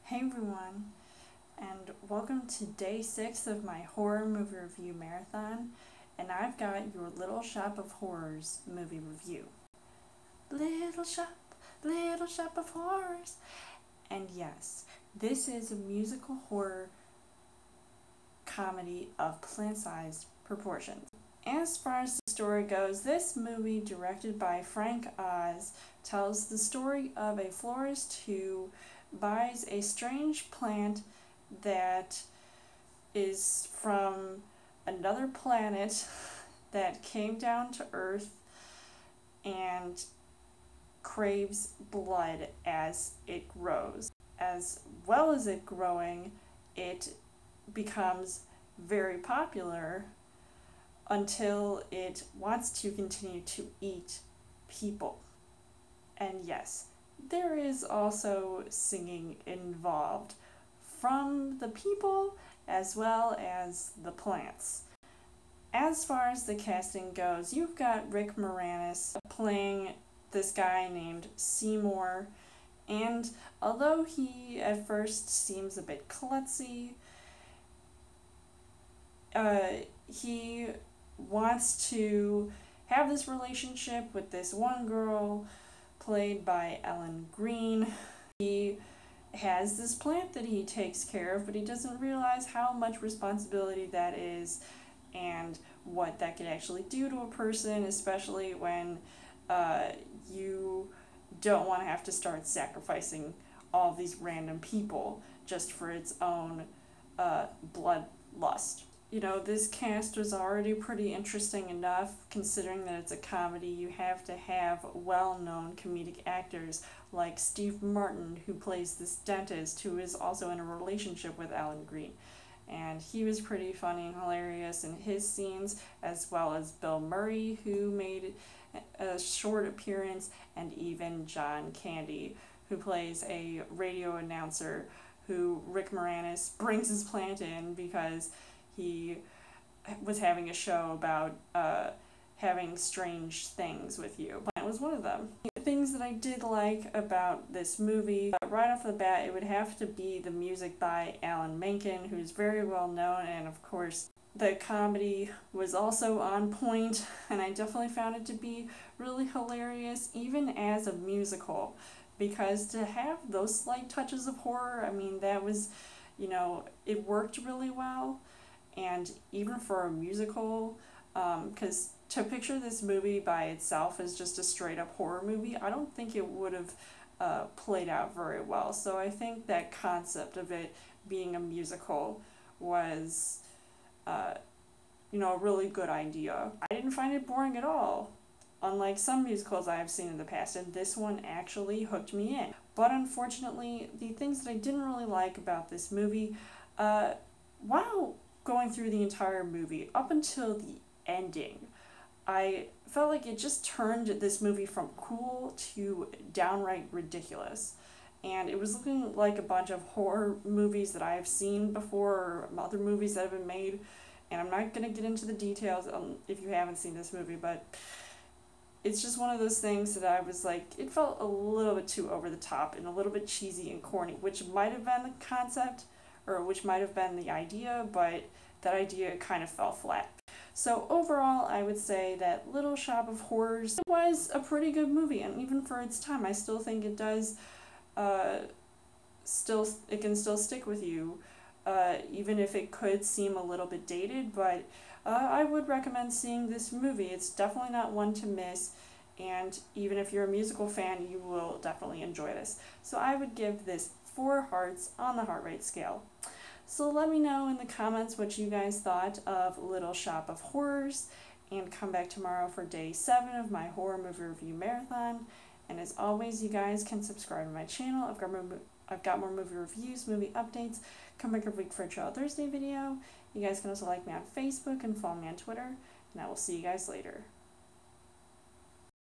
Hey everyone, and welcome to day 6 of my horror movie review marathon, and I've got your Little Shop of Horrors movie review. Little Shop of Horrors! And yes, this is a musical horror comedy of plant-sized proportions. As far as the story goes, this movie, directed by Frank Oz, tells the story of a florist who buys a strange plant that is from another planet that came down to Earth and craves blood as it grows. As well as it growing, it becomes very popular until it wants to continue to eat people. And yes, there is also singing involved from the people as well as the plants. As far as the casting goes, you've got Rick Moranis playing this guy named Seymour, and although he at first seems a bit klutzy, he wants to have this relationship with this one girl played by Ellen Greene. He has this plant that he takes care of, but he doesn't realize how much responsibility that is and what that could actually do to a person, especially when you don't want to have to start sacrificing all these random people just for its own bloodlust. You know, this cast was already pretty interesting enough, considering that it's a comedy. You have to have well-known comedic actors like Steve Martin, who plays this dentist who is also in a relationship with Ellen Greene. And he was pretty funny and hilarious in his scenes, as well as Bill Murray, who made a short appearance, and even John Candy, who plays a radio announcer who Rick Moranis brings his plant in because he was having a show about having strange things with you. That was one of them. The things that I did like about this movie, right off the bat, it would have to be the music by Alan Menken, who's very well known, and of course the comedy was also on point, and I definitely found it to be really hilarious, even as a musical, because to have those slight touches of horror, I mean, that was, it worked really well. And even for a musical, because to picture this movie by itself as just a straight up horror movie, I don't think it would have played out very well. So I think that concept of it being a musical was, a really good idea. I didn't find it boring at all, unlike some musicals I have seen in the past, and this one actually hooked me in. But unfortunately, the things that I didn't really like about this movie, wow, going through the entire movie up until the ending, I felt like it just turned this movie from cool to downright ridiculous. And it was looking like a bunch of horror movies that I have seen before, or other movies that have been made. And I'm not going to get into the details if you haven't seen this movie, but it's just one of those things that I was like, it felt a little bit too over the top and a little bit cheesy and corny, which might have been the concept, or which might have been the idea, but that idea kind of fell flat. So overall, I would say that Little Shop of Horrors was a pretty good movie, and even for its time, I still think it does, it can still stick with you, even if it could seem a little bit dated, but I would recommend seeing this movie. It's definitely not one to miss, and even if you're a musical fan, you will definitely enjoy this. So I would give this 4 hearts on the heart rate scale. So let me know in the comments what you guys thought of Little Shop of Horrors, and come back tomorrow for day 7 of my horror movie review marathon. And as always, you guys can subscribe to my channel. I've got more movie reviews, movie updates. Come back every week for a Trial Thursday video. You guys can also like me on Facebook and follow me on Twitter, and I will see you guys later.